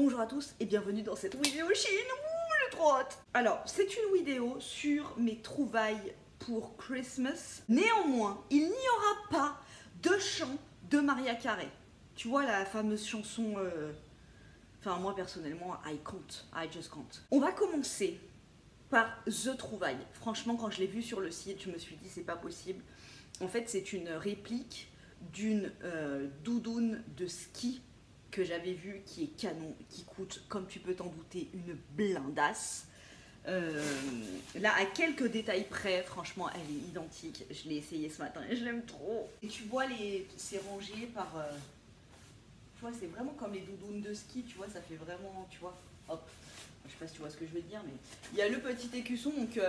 Bonjour à tous et bienvenue dans cette vidéo Chine. J'ai trop hâte. Alors, c'est une vidéo sur mes trouvailles pour Christmas. Néanmoins, il n'y aura pas de chant de Mariah Carey. Tu vois la fameuse chanson... Enfin, moi personnellement, I can't, I just can't. On va commencer par The Trouvaille. Franchement, quand je l'ai vu sur le site, je me suis dit c'est pas possible. En fait, c'est une réplique d'une doudoune de ski que j'avais vue qui est canon, qui coûte, comme tu peux t'en douter, une blindasse. Là, à quelques détails près, franchement, elle est identique. Je l'ai essayé ce matin et je l'aime trop. Et tu vois, c'est rangé par... tu vois, c'est vraiment comme les doudounes de ski, tu vois, ça fait vraiment, tu vois, hop. Je sais pas si tu vois ce que je veux dire, mais il y a le petit écusson, donc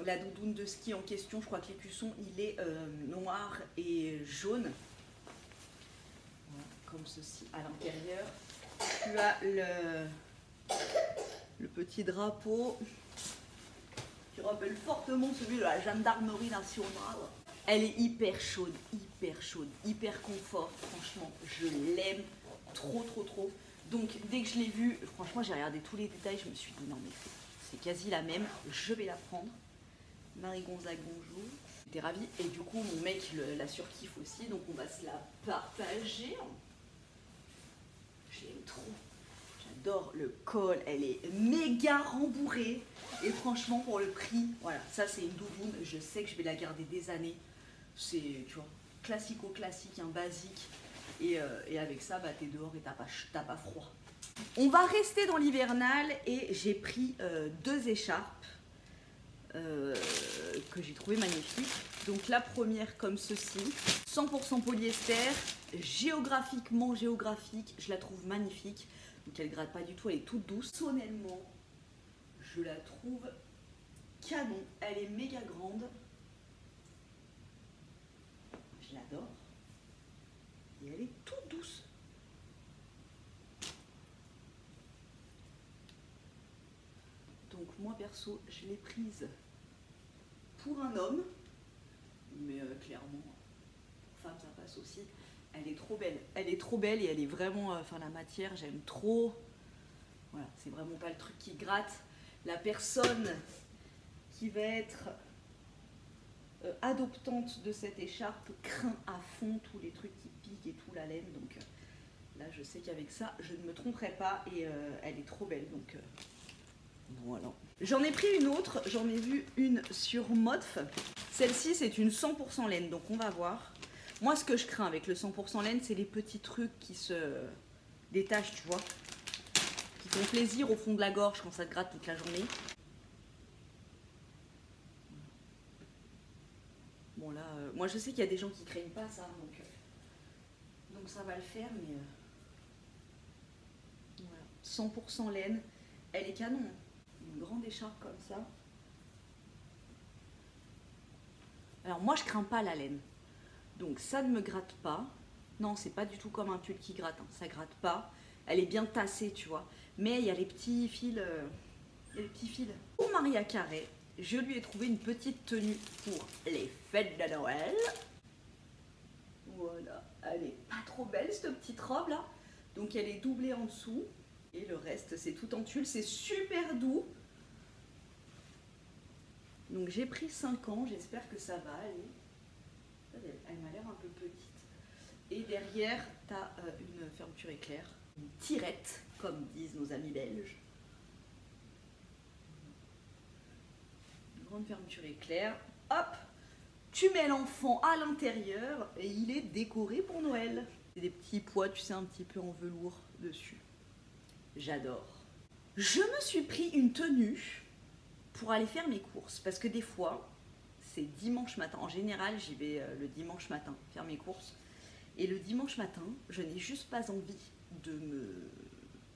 la doudoune de ski en question, je crois que l'écusson, il est noir et jaune. Voilà, comme ceci à l'intérieur. Tu as le petit drapeau qui rappelle fortement celui de la gendarmerie nationale. Elle est hyper chaude, hyper confort. Franchement, je l'aime trop. Donc, dès que je l'ai vue, franchement, j'ai regardé tous les détails. Je me suis dit, non, mais c'est quasi la même. Je vais la prendre. Marie Gonzague, bonjour. J'étais ravie. Et du coup, mon mec la surkiffe aussi. Donc, on va se la partager. Je l'aime trop. J'adore le col. Elle est méga rembourrée. Et franchement, pour le prix, voilà, ça, c'est une doudoune. Je sais que je vais la garder des années. C'est, tu vois, classique, un basique. Et avec ça, bah, t'es dehors et t'as pas froid. On va rester dans l'hivernal et j'ai pris deux écharpes que j'ai trouvées magnifiques. Donc la première comme ceci, 100% polyester, géographique, je la trouve magnifique. Donc elle gratte pas du tout, elle est toute douce. Personnellement, je la trouve canon, elle est méga grande. Je l'adore. Et elle est toute douce. Donc moi perso, je l'ai prise pour un homme. Mais clairement, pour femme ça passe aussi. Elle est trop belle. Elle est trop belle et elle est vraiment... Enfin la matière, j'aime trop. Voilà, c'est vraiment pas le truc qui gratte. La personne qui va être... adoptante de cette écharpe craint à fond tous les trucs qui piquent et tout, la laine, donc là je sais qu'avec ça je ne me tromperai pas et elle est trop belle, donc voilà. J'en ai pris une autre, j'en ai vu une sur Modf. Celle-ci c'est une 100% laine, donc on va voir. Moi ce que je crains avec le 100% laine, c'est les petits trucs qui se détachent, tu vois, qui font plaisir au fond de la gorge quand ça te gratte toute la journée. Bon là, moi je sais qu'il y a des gens qui craignent pas ça, donc ça va le faire, mais voilà. 100% laine, elle est canon, une grande écharpe comme ça. Alors moi je crains pas la laine, donc ça ne me gratte pas. Non, c'est pas du tout comme un pull qui gratte, hein. Ça gratte pas, elle est bien tassée, tu vois, mais il y a les petits fils, Pour Mariah Carey, je lui ai trouvé une petite tenue pour les fêtes de Noël. Voilà, elle est pas trop belle cette petite robe là. Donc elle est doublée en dessous. Et le reste c'est tout en tulle, c'est super doux. Donc j'ai pris 5 ans, j'espère que ça va aller. Elle m'a l'air un peu petite. Et derrière, tu as une fermeture éclair, une tirette, comme disent nos amis belges. Grande fermeture éclair, hop, tu mets l'enfant à l'intérieur et il est décoré pour Noël. C'est des petits pois, tu sais, un petit peu en velours dessus. J'adore. Je me suis pris une tenue pour aller faire mes courses parce que des fois, c'est dimanche matin. En général, j'y vais le dimanche matin faire mes courses. Et le dimanche matin, je n'ai juste pas envie de me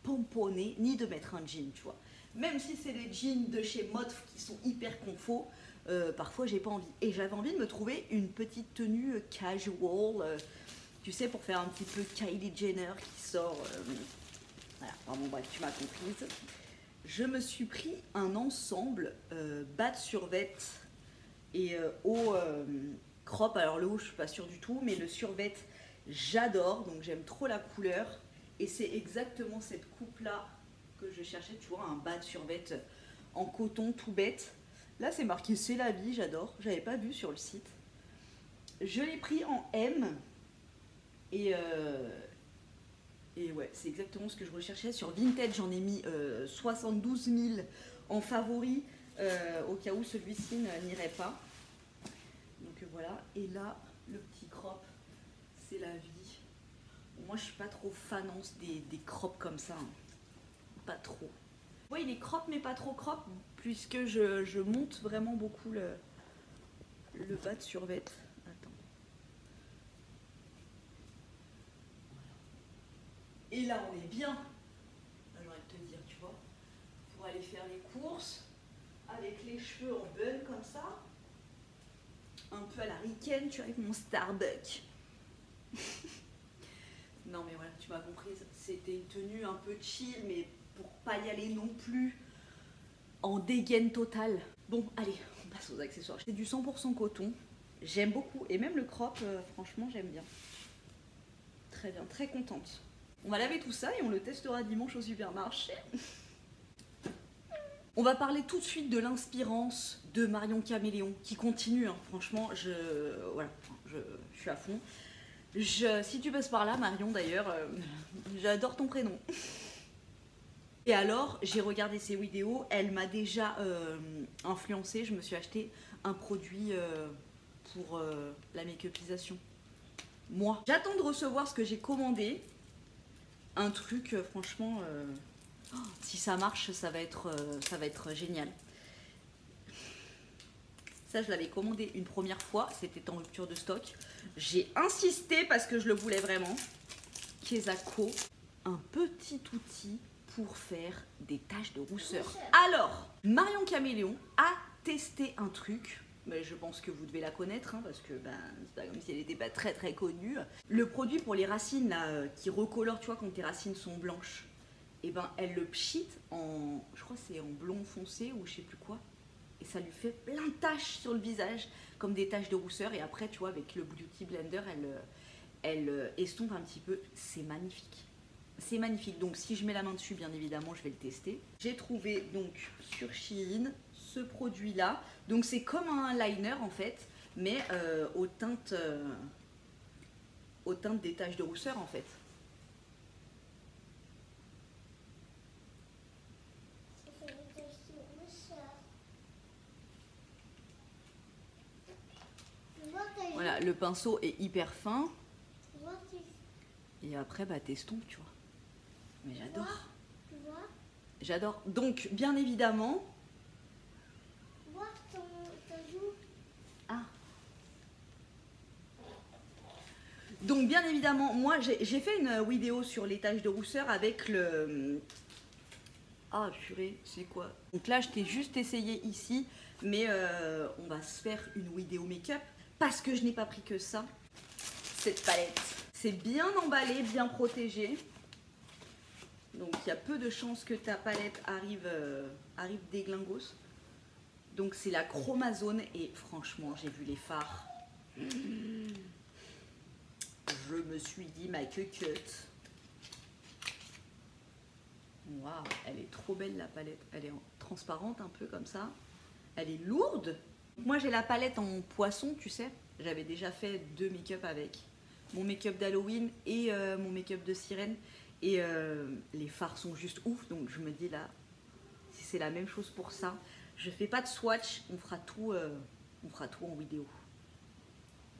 pomponner ni de mettre un jean, tu vois. Même si c'est les jeans de chez Modf qui sont hyper confo, parfois j'ai pas envie. Et j'avais envie de me trouver une petite tenue casual, tu sais, pour faire un petit peu Kylie Jenner qui sort. Voilà, enfin bon bref, tu m'as comprise. Je me suis pris un ensemble bas de survêt et haut crop. Alors le haut je suis pas sûre du tout, mais le survêt j'adore, donc j'aime trop la couleur. Et c'est exactement cette coupe-là que je cherchais, tu vois, un bas de survêt en coton tout bête. Là, c'est marqué c'est la vie, j'adore. J'avais pas vu sur le site. Je l'ai pris en M. Et ouais, c'est exactement ce que je recherchais. Sur Vinted, j'en ai mis 72 000 en favori, au cas où celui-ci n'irait pas. Donc voilà. Et là, le petit crop, c'est la vie. Moi, je suis pas trop fan des crops comme ça. Hein. Pas trop. Oui, il est crop, mais pas trop crop, puisque je monte vraiment beaucoup le bas de survêt. Attends. Et là, on est bien. J'ai envie de te dire, tu vois, pour aller faire les courses, avec les cheveux en bun comme ça. Un peu à la ricaine, tu vois, avec mon Starbucks. Non mais voilà, tu m'as comprise, c'était une tenue un peu chill, mais pour pas y aller non plus en dégaine totale. Bon, allez, on passe aux accessoires. C'est du 100% coton, j'aime beaucoup, et même le crop, franchement, j'aime bien. Très bien, très contente. On va laver tout ça et on le testera dimanche au supermarché. On va parler tout de suite de l'inspirance de Marion Caméléon, qui continue, hein. Franchement, je suis à fond. Si tu passes par là, Marion d'ailleurs, j'adore ton prénom. Et alors, j'ai regardé ses vidéos, elle m'a déjà influencée, je me suis acheté un produit pour la make-upisation. Moi, j'attends de recevoir ce que j'ai commandé. Un truc, franchement, si ça marche, ça va être génial. Ça, je l'avais commandé une première fois, c'était en rupture de stock. J'ai insisté parce que je le voulais vraiment. Kesako, un petit outil pour faire des taches de rousseur. Alors, Marion Caméléon a testé un truc, mais je pense que vous devez la connaître, hein, parce que c'est pas comme si elle n'était pas très très connue. Le produit pour les racines là, qui recolore, tu vois, quand tes racines sont blanches, et ben elle le pchit en, je crois que c'est en blond foncé ou je sais plus quoi. Et ça lui fait plein de taches sur le visage, comme des taches de rousseur. Et après, tu vois, avec le Beauty Blender, elle estompe un petit peu. C'est magnifique. C'est magnifique. Donc, si je mets la main dessus, bien évidemment, je vais le tester. J'ai trouvé, donc, sur Shein, ce produit-là. Donc, c'est comme un liner, en fait, mais aux teintes des taches de rousseur, en fait. Voilà, le pinceau est hyper fin. Et après, bah, t'estompes, tu vois. Mais j'adore. J'adore. Donc, bien évidemment... Ah. Donc, bien évidemment, moi, j'ai fait une vidéo sur les taches de rousseur avec le... Ah, purée, c'est quoi? Donc là, je t'ai juste essayé ici, mais on va se faire une vidéo make-up parce que je n'ai pas pris que ça. Cette palette. C'est bien emballé, bien protégé. Donc il y a peu de chances que ta palette arrive déglingos. Donc c'est la Chromazone et franchement j'ai vu les fards. Je me suis dit ma queue-queute. Waouh, elle est trop belle la palette. Elle est transparente un peu comme ça. Elle est lourde. Moi j'ai la palette en poisson, tu sais. J'avais déjà fait 2 make-up avec. Mon make-up d'Halloween et mon make-up de sirène. Et les fards sont juste ouf. Donc je me dis là, si c'est la même chose pour ça, je fais pas de swatch. On fera tout en vidéo.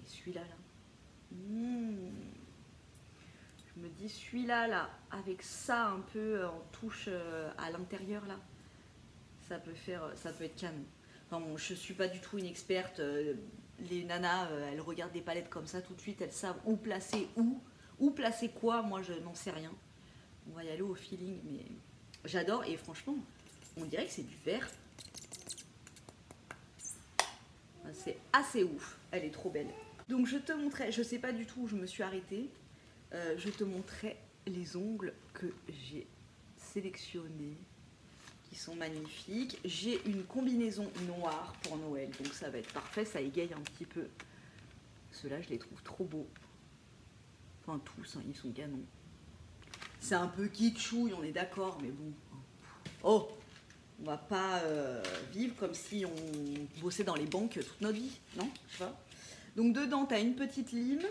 Et celui-là, là. Je me dis celui-là, là, avec ça un peu en touche à l'intérieur, là, ça peut être canon. Enfin bon, je suis pas du tout une experte. Les nanas, elles regardent des palettes comme ça tout de suite, elles savent où placer quoi, moi je n'en sais rien. On va y aller au feeling, mais j'adore et franchement, on dirait que c'est du vert. C'est assez ouf, elle est trop belle. Donc je te montrais, je sais pas du tout où je me suis arrêtée, je te montrais les ongles que j'ai sélectionnés, qui sont magnifiques. J'ai une combinaison noire pour Noël, donc ça va être parfait, ça égaye un petit peu. Ceux-là, je les trouve trop beaux. Enfin tous, hein, ils sont canons. C'est un peu kitschouille, on est d'accord, mais bon. Oh, on va pas vivre comme si on bossait dans les banques toute notre vie, non? Je sais pas. Donc dedans, tu as une petite lime.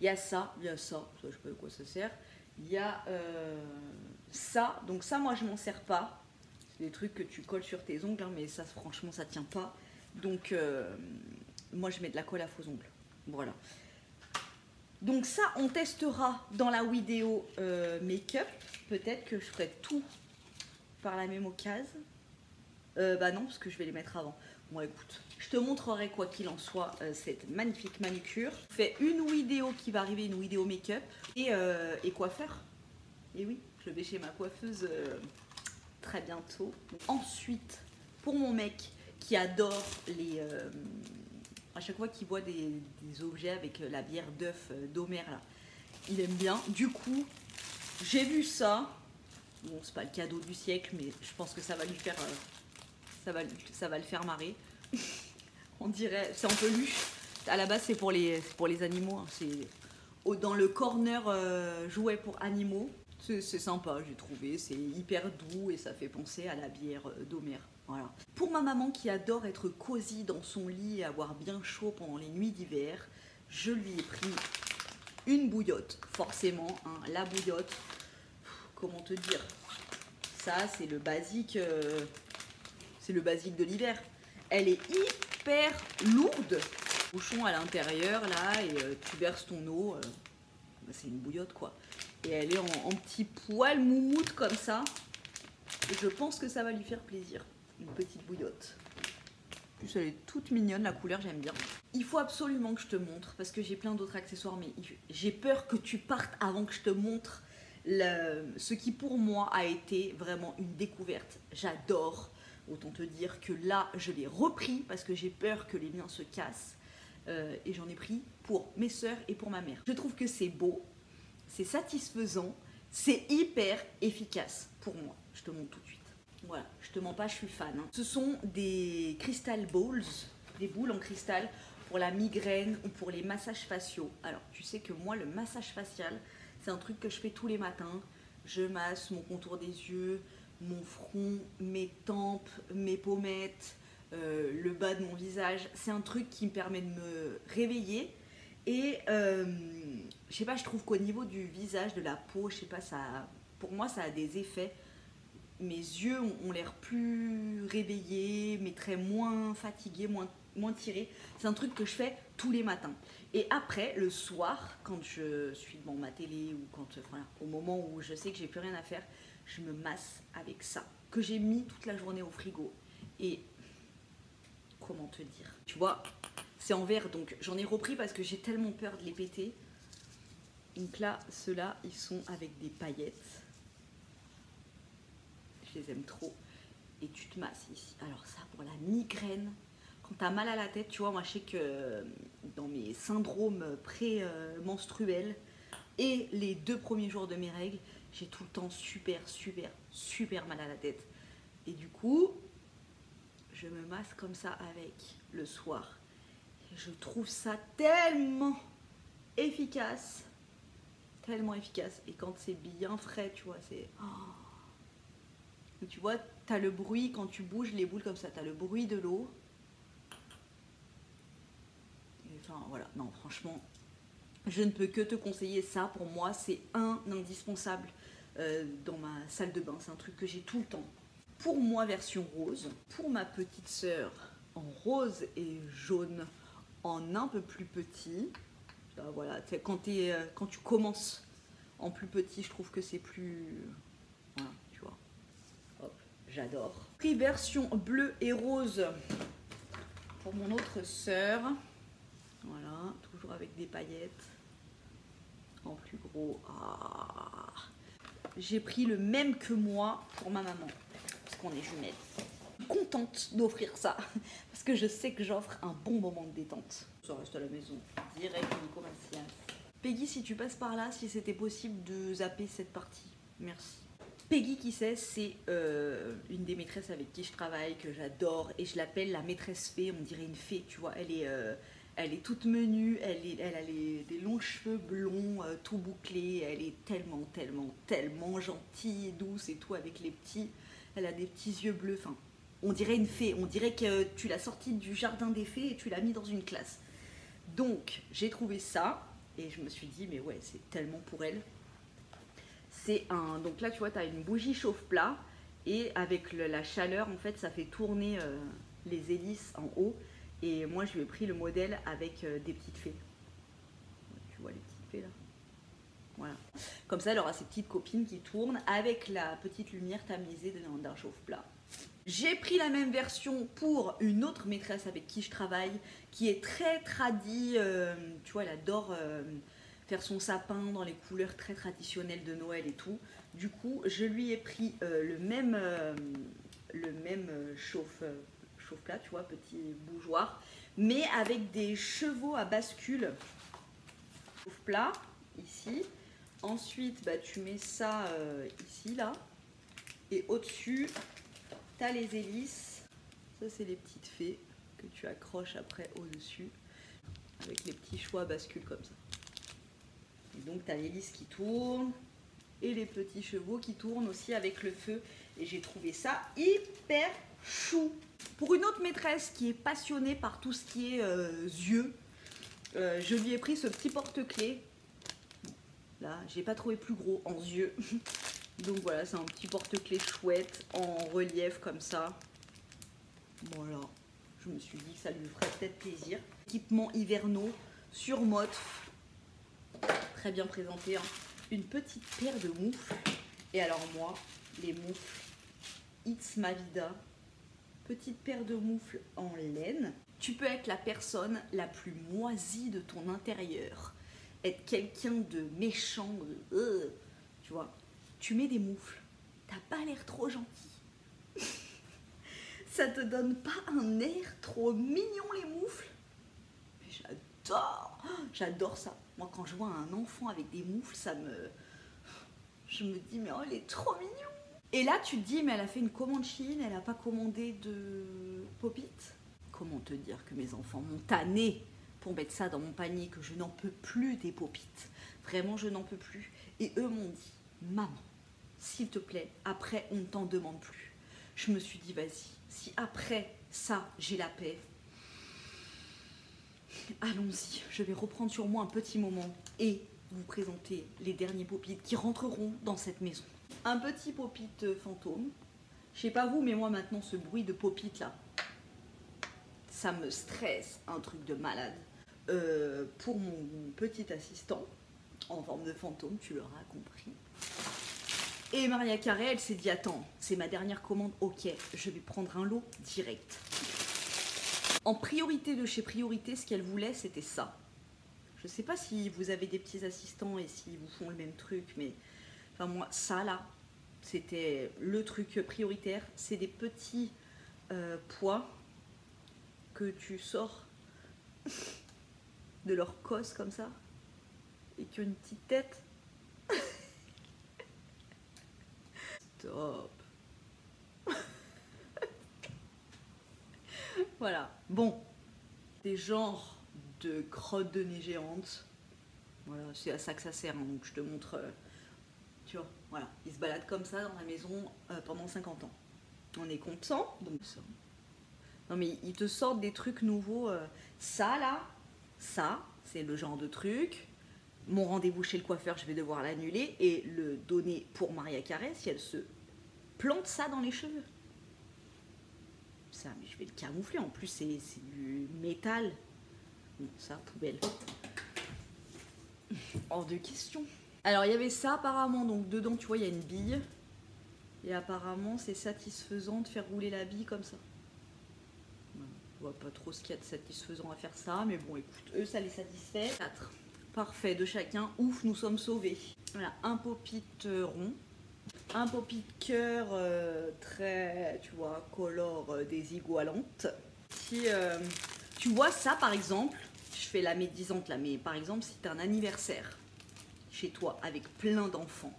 Il y a ça, ça, je sais pas de quoi ça sert. Il y a ça, donc ça, moi, je m'en sers pas. C'est des trucs que tu colles sur tes ongles, hein, mais ça, franchement, ça tient pas. Donc, moi, je mets de la colle à faux ongles. Voilà. Donc ça, on testera dans la vidéo make-up. Peut-être que je ferai tout par la même occasion. Bah non, parce que je vais les mettre avant. Bon, écoute, je te montrerai quoi qu'il en soit cette magnifique manucure. Je fais une vidéo qui va arriver, une vidéo make-up et coiffeur. Et oui, je vais chez ma coiffeuse très bientôt. Donc, ensuite, pour mon mec qui adore les... à chaque fois qu'il voit des objets avec la bière d'œuf d'Homer, là, il aime bien. Du coup, j'ai vu ça. Bon, c'est pas le cadeau du siècle, mais je pense que ça va lui faire... ça va le faire marrer. On dirait... C'est en peluche. À la base, c'est pour les animaux. Hein. C'est dans le corner jouets pour animaux. C'est sympa, j'ai trouvé. C'est hyper doux et ça fait penser à la bière d'Homer. Voilà. Pour ma maman qui adore être cosy dans son lit et avoir bien chaud pendant les nuits d'hiver, je lui ai pris une bouillotte, forcément, hein, la bouillotte. Comment te dire? Ça, c'est le basique de l'hiver. Elle est hyper lourde. Bouchon à l'intérieur, là, et tu verses ton eau. Bah, c'est une bouillotte, quoi. Et elle est en petit poil moumoute comme ça. Et je pense que ça va lui faire plaisir. Une petite bouillotte. En plus, elle est toute mignonne, la couleur, j'aime bien. Il faut absolument que je te montre, parce que j'ai plein d'autres accessoires, mais j'ai peur que tu partes avant que je te montre ce qui, pour moi, a été vraiment une découverte. J'adore. Autant te dire que là, je l'ai repris, parce que j'ai peur que les miens se cassent. Et j'en ai pris pour mes sœurs et pour ma mère. Je trouve que c'est beau, c'est satisfaisant, c'est hyper efficace pour moi. Je te montre tout de suite. Voilà, je te mens pas, je suis fan. Hein. Ce sont des crystal balls, des boules en cristal pour la migraine ou pour les massages faciaux. Alors, tu sais que moi, le massage facial, c'est un truc que je fais tous les matins. Je masse mon contour des yeux, mon front, mes tempes, mes pommettes, le bas de mon visage. C'est un truc qui me permet de me réveiller. Et je sais pas, je trouve qu'au niveau du visage, de la peau, je sais pas, ça, pour moi, ça a des effets. Mes yeux ont l'air plus réveillés, mes traits moins fatigués, moins tirés. C'est un truc que je fais tous les matins. Et après, le soir, quand je suis devant ma télé ou quand, voilà, au moment où je sais que j'ai plus rien à faire, je me masse avec ça, que j'ai mis toute la journée au frigo. Et comment te dire? Tu vois, c'est en verre, donc j'en ai repris parce que j'ai tellement peur de les péter. Donc là, ceux-là, ils sont avec des paillettes. Je les aime trop. Et tu te masses ici. Alors ça, pour la migraine, quand tu as mal à la tête, tu vois, moi je sais que dans mes syndromes pré-menstruels et les 2 premiers jours de mes règles, j'ai tout le temps super mal à la tête. Et du coup, je me masse comme ça avec le soir. Et je trouve ça tellement efficace. Tellement efficace. Et quand c'est bien frais, tu vois, c'est... Oh. Tu vois, tu as le bruit quand tu bouges les boules comme ça, tu as le bruit de l'eau. Enfin voilà, non franchement, je ne peux que te conseiller ça. Pour moi, c'est un indispensable dans ma salle de bain. C'est un truc que j'ai tout le temps. Pour moi, version rose. Pour ma petite sœur, en rose et jaune, en un peu plus petit. Voilà, quand tu commences en plus petit, je trouve que c'est plus... Voilà. J'adore. Pris version bleu et rose pour mon autre sœur. Voilà, toujours avec des paillettes. En plus gros. Ah. J'ai pris le même que moi pour ma maman. Parce qu'on est jumelles. Contente d'offrir ça. Parce que je sais que j'offre un bon moment de détente. Ça reste à la maison. Direct Nico Macias. Peggy, si tu passes par là, si c'était possible de zapper cette partie. Merci. Peggy, qui c'est une des maîtresses avec qui je travaille, que j'adore, et je l'appelle la maîtresse fée, on dirait une fée, tu vois, Elle est toute menue, elle a des longs cheveux blonds, tout bouclés. Elle est tellement gentille et douce et tout avec les petits. Elle a des petits yeux bleus. Enfin, on dirait une fée. On dirait que tu l'as sortie du jardin des fées et tu l'as mis dans une classe. Donc, j'ai trouvé ça et je me suis dit, mais ouais, c'est tellement pour elle. Donc là, tu vois, tu as une bougie chauffe-plat et avec la chaleur, en fait, ça fait tourner les hélices en haut. Et moi, je lui ai pris le modèle avec des petites fées. Tu vois les petites fées là? Voilà. Comme ça, elle aura ses petites copines qui tournent avec la petite lumière tamisée d'un chauffe-plat. J'ai pris la même version pour une autre maîtresse avec qui je travaille, qui est très tradie. Tu vois, elle adore faire son sapin dans les couleurs très traditionnelles de Noël et tout. Du coup, je lui ai pris le même chauffe-plat, tu vois, petit bougeoir, mais avec des chevaux à bascule. Chauffe-plat, ici. Ensuite, bah, tu mets ça ici, là. Et au-dessus, tu as les hélices. Ça, c'est les petites fées que tu accroches après au-dessus. Avec les petits choix à bascule comme ça. Et donc, tu as l'hélice qui tourne. Et les petits chevaux qui tournent aussi avec le feu. Et j'ai trouvé ça hyper chou. Pour une autre maîtresse qui est passionnée par tout ce qui est yeux, je lui ai pris ce petit porte-clés. Là, j'ai pas trouvé plus gros en yeux. Donc voilà, c'est un petit porte-clés chouette en relief comme ça. Voilà, je me suis dit que ça lui ferait peut-être plaisir. Équipement hivernaux sur Mottf. Très bien présenté, hein. Une petite paire de moufles. Et alors moi, les moufles, it's ma vida. Petite paire de moufles en laine. Tu peux être la personne la plus moisie de ton intérieur. Être quelqu'un de méchant, tu vois. Tu mets des moufles. T'as pas l'air trop gentil. Ça te donne pas un air trop mignon les moufles? J'adore. J'adore ça. Moi quand je vois un enfant avec des moufles, je me dis mais oh il est trop mignon. Et là, tu te dis, mais elle a fait une commande Shein, elle n'a pas commandé de Pop-It. Comment te dire que mes enfants m'ont tanné pour mettre ça dans mon panier, que je n'en peux plus des Pop-It. Vraiment, je n'en peux plus. Et eux m'ont dit, maman, s'il te plaît, après, on ne t'en demande plus. Je me suis dit, vas-y, si après ça, j'ai la paix, allons-y, je vais reprendre sur moi un petit moment et vous présenter les derniers Pop-It qui rentreront dans cette maison. Un petit Pop-It fantôme. Je sais pas vous, mais moi maintenant, ce bruit de Pop-It là, ça me stresse, un truc de malade. Pour mon petit assistant, en forme de fantôme, tu l'auras compris. Et Maria Carré, elle s'est dit, attends, c'est ma dernière commande, ok, je vais prendre un lot direct. En priorité de chez Priorité, ce qu'elle voulait, c'était ça. Je sais pas si vous avez des petits assistants et s'ils vous font le même truc, mais... Enfin moi, ça là, c'était le truc prioritaire. C'est des petits pois que tu sors de leur cosse comme ça et qui ont une petite tête. Stop. Voilà. Bon, des genres de crottes de nez géantes. Voilà, c'est à ça que ça sert. Hein. Donc je te montre... Tu vois, voilà, ils se baladent comme ça dans la maison pendant 50 ans. On est content, donc ça. Non mais ils te sortent des trucs nouveaux. Ça là, ça, c'est le genre de truc. Mon rendez-vous chez le coiffeur, je vais devoir l'annuler et le donner pour Maria Carré si elle se plante ça dans les cheveux. Ça, mais je vais le camoufler. En plus, c'est du métal. Bon, ça, poubelle. Hors de question. Alors, il y avait ça apparemment, donc dedans, tu vois, il y a une bille. Et apparemment, c'est satisfaisant de faire rouler la bille comme ça. Je vois pas trop ce qu'il y a de satisfaisant à faire ça, mais bon, écoute, eux, ça les satisfait. 4. Parfait, de chacun. Ouf, nous sommes sauvés. Voilà, un Pop-It rond. Un Pop-It cœur très, tu vois, color désigualante. Si tu vois ça, par exemple, je fais la médisante là, mais par exemple, si tu as un anniversaire chez toi avec plein d'enfants,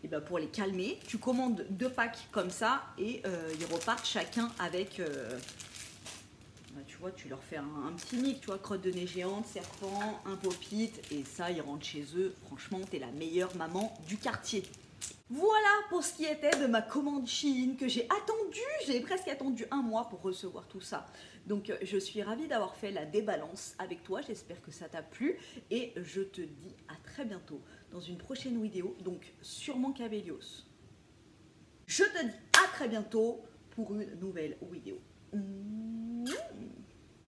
et ben pour les calmer, tu commandes 2 packs comme ça et ils repartent chacun avec tu vois, tu leur fais un petit mix, tu vois, crotte de nez géante, serpent, un pop-it, et ça, ils rentrent chez eux. Franchement, t'es la meilleure maman du quartier. Voilà pour ce qui était de ma commande Shein que j'ai presque attendu un mois pour recevoir tout ça. Donc je suis ravie d'avoir fait la débalance avec toi, j'espère que ça t'a plu et je te dis à très bientôt dans une prochaine vidéo, donc sûrement Cabellios. Je te dis à très bientôt pour une nouvelle vidéo.